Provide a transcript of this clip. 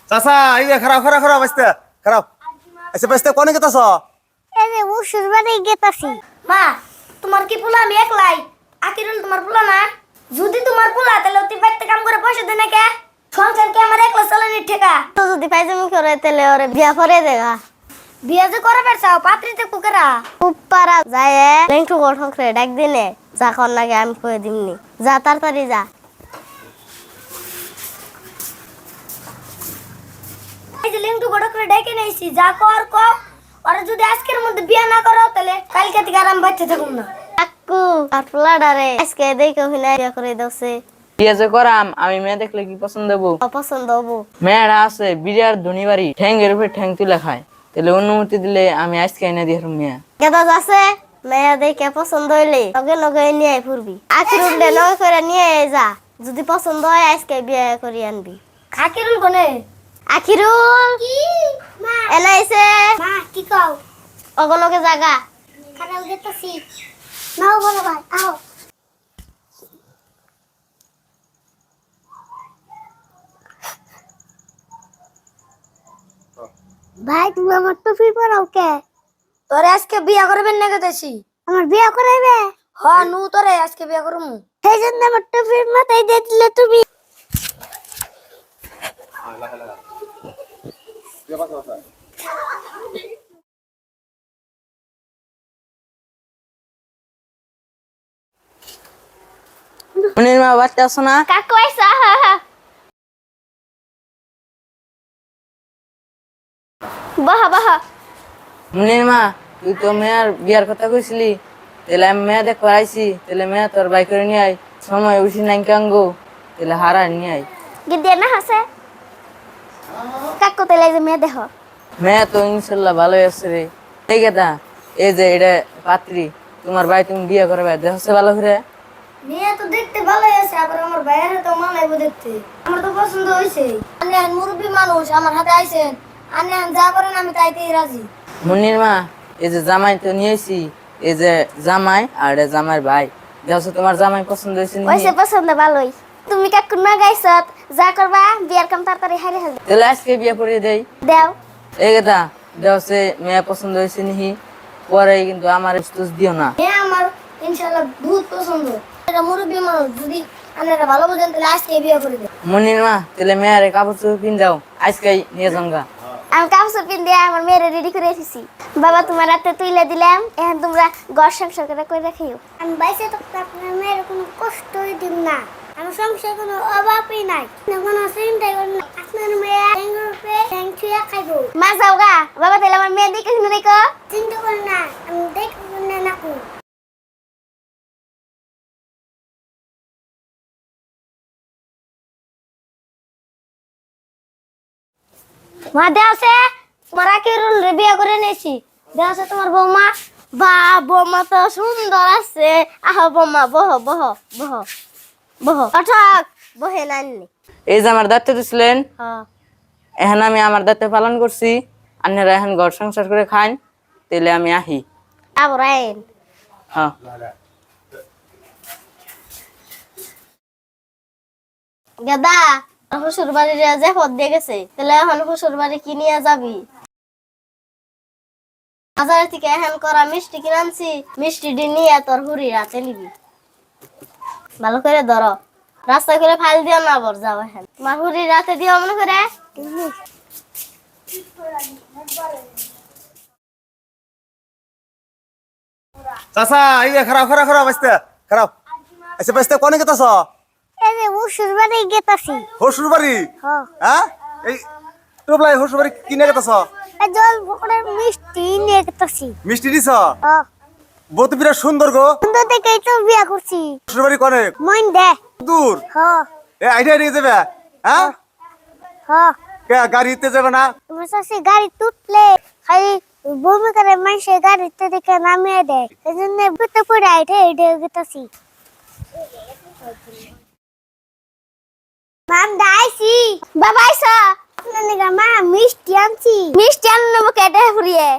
চাচা এই যে খারাপ খারাপ খারাপ আসতে খারাপ আচ্ছা বাসতে কোনে গেতাছ? এই যে উসুর বাড়ি গেতাছি। মা, তোমার কি পোলা? আমি একলাই। আকিরুল তোমার পোলা না? যদি তোমার পোলা তাহলে তুই বাইতে কাম করে পয়সা দে না কে? সংসার কি আমার একলা চালানির ঠেকা? তো যদি পাইজামি করে তাহলে ওরে বিয়া করে দেগা। বিয়া যে করে বেরছাও পাত্রিতে কুকেরা উপপারা যায় লেংটু গঠন করে ডাক দিনে যা কর লাগে আমি কই দিমনি। যা তাড়াতাড়ি যা। এই যে লেংটু গঠন করে ডাকে নাইছি, যা কর কর। আর যদি আজকের মধ্যে বিয়া না করো তাহলে কালকে থেকে আরাম বাচ্চা থাকুম না। কাকু কাটলা ডারে আজকে দেখো হিনা বিয়া করে দাওছে। বিয়ে যে করাম আমি মেয়ে দেখলে কি পছন্দ হবো? অপছন্দ হবো। মেয়েরা আছে বিরাট ধনী বাড়ি, ঠ্যাঙ্গের উপরে ঠ্যাং তুলে খায়। তাহলে অনুমতি দিলে আমি আজকে এনে দিয়ে মেয়ে কেদা আছে মেয়া দেখে পছন্দ হইলে লগে লগে নিয়ে ফুরবি। আখিরুল দে লগে করে নিয়ে যা, যদি পছন্দ হয় আজকে বিয়ে করে আনবি। আখিরুল কোনে? আখিরুল কি মা এলাইছে? মা কি কও? অগলগে জায়গা খানাল গেতাছি। নাও বলো ভাই আও। ভাই তুমি আমার টুপি পরাও কে? তোরে আজকে বিয়া করবেন না গেতেছি। আমার বিয়া করাইবে? হ্যাঁ নু তোরে আজকে বিয়া করমু। সেই জন্য আমার টুপি মাথায় দিয়ে দিলে তুমি। মনির মা বাচ্চা আছো না? কাকু আইসা। বাহা বাহা। মনির মা তুই তো মেয়ের বিয়ার কথা কইছিলি, তাহলে আমি মেয়ে দেখ আইছি। তাহলে মেয়ে তোর বাইক করে নিয়ে আই, সময় উঠি নাই কাঙ্গো, তাহলে হারা নিয়ে আই। গিদ্দিয়া না হাসে কাকু তেলে যে মেয়ে দেহ। মেয়ে তো ইনশাল্লাহ ভালোই আছে রে। এই কথা এই যে এটা পাত্রী তোমার ভাই, তুমি বিয়ে করবে দেখছে ভালো করে? মেয়ে তো দেখতে ভালোই আছে, আবার আমার ভাইয়ের তো মানাইবো দেখতে। আমার তো পছন্দ হইছে। আপনি মুরব্বী মানুষ আমার হাতে আইছেন, আপনি যা করেন আমি তাইতেই রাজি। মনির মা এই যে জামাই তো নিয়েছি, এই যে জামাই আর এটা জামাইয়ের ভাই, দেখছো তোমার জামাই পছন্দ হয়েছে নি? হইছে পছন্দ ভালোই। তুমি কাকু না গাইছত, যা করবা বিয়ার কাম তাড়াতাড়ি হাইরে হালবে। তাহলে আজকে বিয়ে করে দেই। দেও এই কথা দেখছে মেয়ে পছন্দ হয়েছে নি, পরে কিন্তু আমার স্তুস দিও না। মেয়ে আমার ইনশাআল্লাহ বহুত পছন্দ। এটা মুরব্বী মানুষ, যদি আপনারা ভালো বুঝেন তাহলে আজকে বিয়ে করে দেন। মনির মা তাহলে মেয়ের কাপড় চোপড় কিন দাও, আজকেই নিয়ে যাঙ্গা। আমি কাপড় পিন দিয়ে আমার মেয়েরে রেডি করে এসেছি। বাবা তোমার রাতে তুইলে দিলাম, এখন তোমরা ঘর সংসার করে রাখিও। আমি বাইসে তো আপনার মেয়ের কোনো কষ্টই দিব না। আমার সংসার কোনো অভাবই নাই, কোনো চিন্তাই করেন না। আপনার মেয়ে ট্যাং ছুঁয়া খাইবো। মা যাও গা বাবা, তাহলে আমার মেয়ে দেখে শুনে দেখো। চিন্তা করেন না, আমি দেখবো না নাকু। মা দেওছে তোমার আকিরুল রে বিয়ে করে নিয়েছি। দেওছে তোমার বৌমা। বা বৌমা তো সুন্দর আছে। আহ বৌমা বহ বহ বহ বহ অঠক বহে নাননি। এই যে আমার দায়িত্ব দিছিলেন, হ্যাঁ এখন আমি আমার দায়িত্ব পালন করছি। আপনারা এখন ঘর সংসার করে খান, তাহলে আমি আহি। আবার আইন। হ্যাঁ গাদা শ্বশুর বাড়ির যে পদ দিয়ে গেছে, তাহলে এখন শ্বশুর বাড়ি কি নিয়ে যাবি? বাজার থেকে এখন করা মিষ্টি কিনে আনছি, মিষ্টি নিয়ে তোর হুড়ি রাতে নিবি। ভালো করে ধরো, রাস্তা করে ফাইল দিও না, আবার যাও এখন। তোমার হুড়ি রাতে দিও মনে করে। চাচা এই যে খারাপ খারাপ খারাপ আসতে খারাপ আচ্ছা বাসতে কোনে গেতাছ? এই যে উসুর বাড়ি গেতাছি। হসুর বাড়ি? হ্যাঁ হ্যাঁ এই টোপলাই হসুর বাড়ি কিনে গেতাছ? এই জল পুকুরের মিষ্টি নিয়ে গেতাছি। মিষ্টি দিছ? হ্যাঁ বউ তো বিরাট সুন্দর গো। সুন্দর দেখেই তো বিয়া করছি। হসুর বাড়ি কোনে? মইন দে। দূর? হ্যাঁ এ আইডিয়া নিয়ে যাবে? হ্যাঁ হ্যাঁ কে গাড়িতে যাবে না? তোমার সাথে গাড়ি তুটলে খালি বমি করে মানুষে গাড়িতে দেখে নামিয়ে দেয়, এই জন্য বুঝতে পড়ে আইটে এটে গেতাছি। মাম দাইছি বাবা আইসা। আপনার মা মিষ্টি আনছি। মিষ্টি আনবো কেটে ফুরিয়ে।